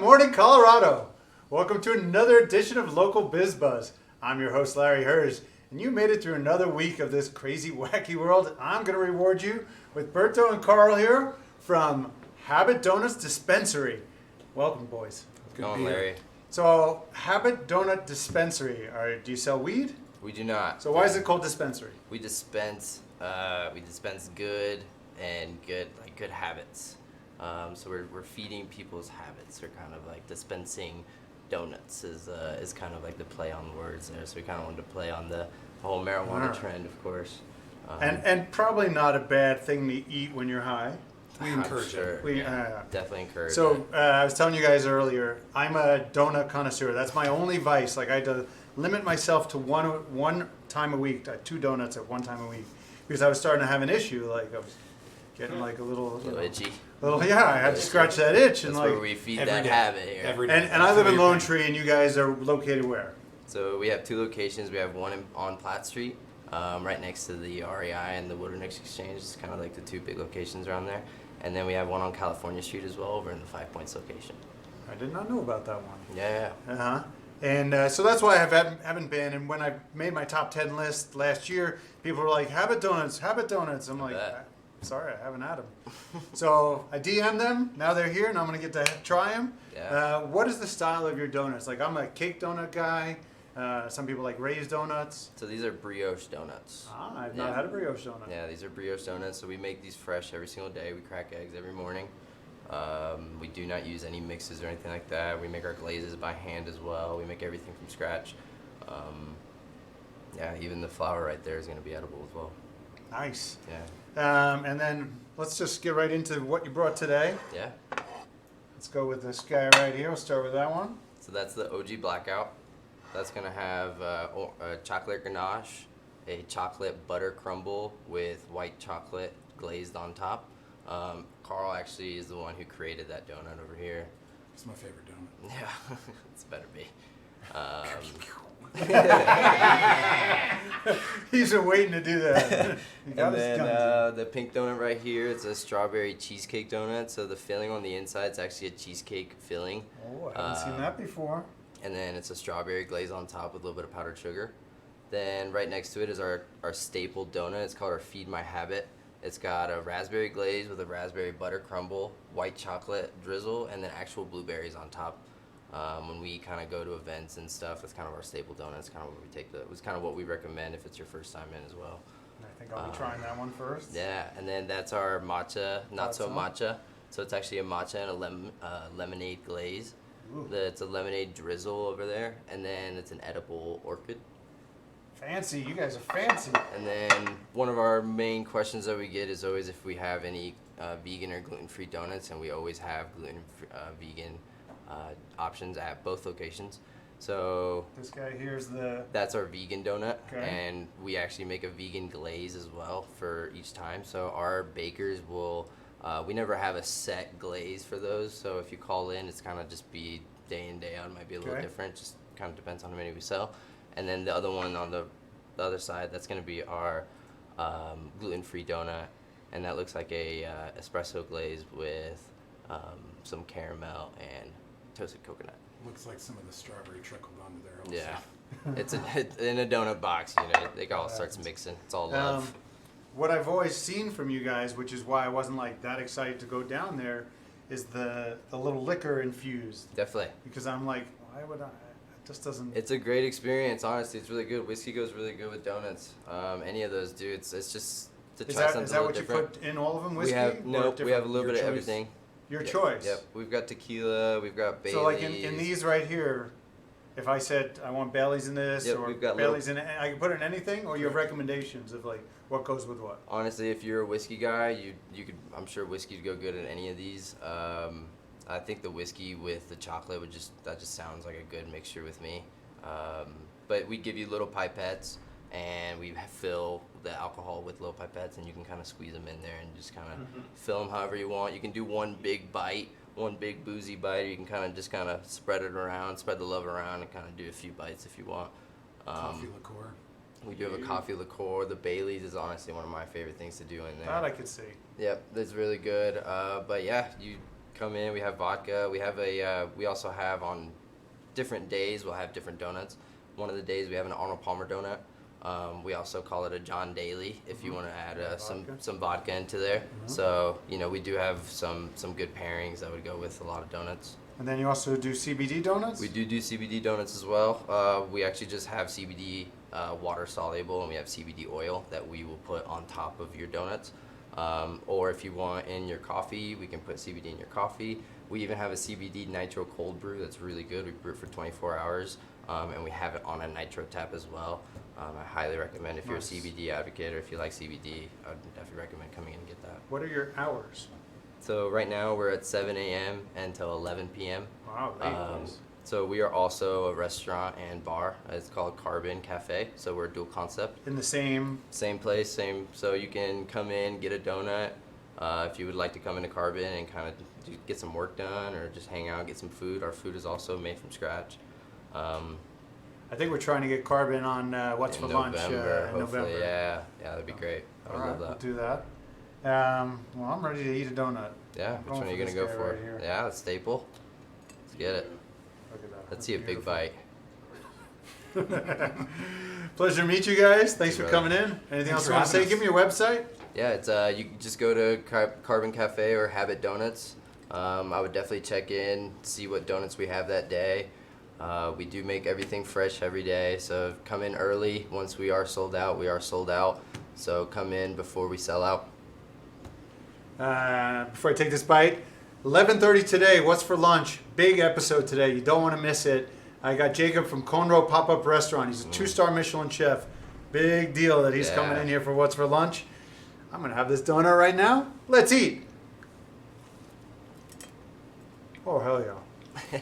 morning, Colorado. Welcome to another edition of Local Biz Buzz. I'm your host, Larry Hers, and you made it through another week of this crazy, wacky world. I'm going to reward you with Berto and Carl here from Habit Donuts Dispensary. Welcome, boys. Good on, Larry. So, Habit Donut Dispensary. Do you sell weed? We do not. So why is it called dispensary? We dispense good habits. So we're feeding people's habits. We're kind of like dispensing donuts is kind of like the play on words there. So we kind of wanted to play on the whole marijuana trend, of course. And probably not a bad thing to eat when you're high. We encourage it. Definitely encourage it. So I was telling you guys earlier, I'm a donut connoisseur. That's my only vice. Like I had to limit myself to one time a week, 2 donuts at one time a week, because I was starting to have an issue. Like I was getting like a little itchy. I had to scratch that itch. That's and like where we feed that habit here. Every day. And I live in Lone Tree, and you guys are located where? So we have 2 locations. We have one on Platt Street, right next to the REI and the Wilderness Exchange. It's kind of like the 2 big locations around there. And then we have one on California Street as well, over in the 5 Points location. I did not know about that one. Yeah. And so that's why I haven't been. And when I made my top 10 list last year, people were like, Habit Donuts. I'm like, sorry, I haven't had them. So I DM'd them. Now they're here, and I'm going to get to try them. Yeah. What is the style of your donuts? Like, I'm a cake donut guy. Some people like raised donuts. So these are Brioche Doughnuts. I've not had a brioche donut. Yeah, these are Brioche Doughnuts. So we make these fresh every single day. We crack eggs every morning. We do not use any mixes or anything like that. We make our glazes by hand as well. We make everything from scratch. Even the flour right there is going to be edible as well. Nice. Yeah. And then let's just get right into what you brought today. Yeah. Let's go with this guy right here. We'll start with that one. So that's the OG Blackout. That's going to have a chocolate ganache, a chocolate butter crumble with white chocolate glazed on top. Carl actually is the one who created that donut over here. It's my favorite donut. Yeah, it's better be. He's been waiting to do that. And then the pink donut right here, it's a strawberry cheesecake donut. So the filling on the inside is actually a cheesecake filling. Oh, I haven't seen that before. And then it's a strawberry glaze on top with a little bit of powdered sugar. Then right next to it is our staple donut. It's called our Feed My Habit. It's got a raspberry glaze with a raspberry butter crumble, white chocolate drizzle, and then actual blueberries on top. When we kind of go to events and stuff, it's kind of our staple donut. It's kind of what we take. It's kind of what we recommend if it's your first time in as well. I think I'll be trying that one first. Yeah, and then that's our matcha, not so matcha. So it's actually a matcha and a lemonade glaze. It's a lemonade drizzle over there, and then it's an edible orchid. Fancy, you guys are fancy. And then one of our main questions that we get is always if we have any vegan or gluten-free donuts, and we always have vegan options at both locations. So this guy here's that's our vegan donut, okay. And we actually make a vegan glaze as well for each time. So our bakers will. We never have a set glaze for those, so if you call in, it's kind of just be day in, day out. It might be a little different, just kind of depends on how many we sell. And then the other one on the other side, that's going to be our gluten-free donut, and that looks like a espresso glaze with some caramel and toasted coconut. Looks like some of the strawberry trickled onto there also. Yeah, it's in a donut box, it all starts mixing. It's all love. What I've always seen from you guys, which is why I wasn't like that excited to go down there, is the little liquor infused. Definitely. Because I'm like, why would I? It just doesn't. It's a great experience, honestly. It's really good. Whiskey goes really good with donuts. Any of those, dude. It's just to try something Is that a what little different. You put in all of them? Whiskey? We have we have a little bit of everything. Your choice. Yep. We've got tequila. We've got Bailey's. So like in these right here. If I said I want Bailey's in this or Bailey's in it, I can put it in anything, or you have recommendations of like what goes with what? Honestly, if you're a whiskey guy, you could. I'm sure whiskey would go good in any of these. I think the whiskey with the chocolate that just sounds like a good mixture with me. But we give you little pipettes, and we fill the alcohol with little pipettes, and you can kind of squeeze them in there and just kind of fill them however you want. You can do one big bite. One big boozy bite, or you can kind of spread it around, spread the love around, and kind of do a few bites if you want. Coffee liqueur. We do have a coffee liqueur. The Bailey's is honestly one of my favorite things to do in there. That I could see. Yep, that's really good. But yeah, you come in. We have vodka. We have we also have on different days, we'll have different donuts. One of the days we have an Arnold Palmer donut. We also call it a John Daly if you want to add some vodka into there. So, we do have some good pairings that would go with a lot of donuts. And then you also do CBD donuts? We do CBD donuts as well. We actually just have CBD water soluble, and we have CBD oil that we will put on top of your donuts. Or if you want in your coffee, we can put CBD in your coffee. We even have a CBD Nitro cold brew that's really good. We brew it for 24 hours, and we have it on a Nitro tap as well. I highly recommend if you're a CBD advocate or if you like CBD, I would definitely recommend coming in and get that. What are your hours? So right now we're at 7 a.m. until 11 p.m. Wow, late. So we are also a restaurant and bar. It's called Carbon Cafe. So we're a dual concept. In the same place, same. So you can come in, get a donut. If you would like to come into Carbon and kind of get some work done or just hang out, get some food. Our food is also made from scratch. I think we're trying to get Carbon on What's for Lunch in November. Yeah, that'd be great. I would love that. We'll do that. Well, I'm ready to eat a donut. Yeah, which one are you going to go for? Right, yeah, the staple. Let's get it. Look at that. Let's see a big bite. Pleasure to meet you guys. Thanks for brother. coming in. Anything else for you want to say? having us. Give me your website. Yeah, it's you can just go to Carbon Cafe or Habit Donuts. I would definitely check in, see what donuts we have that day. We do make everything fresh every day, so come in early. Once we are sold out, we are sold out. So come in before we sell out. Before I take this bite, 11:30 today. What's for lunch? Big episode today. You don't want to miss it. I got Jacob from Conroe Pop-Up Restaurant. He's a 2-star Michelin chef. Big deal that he's coming in here for What's for Lunch. I'm gonna have this donut right now. Let's eat. Oh hell yeah.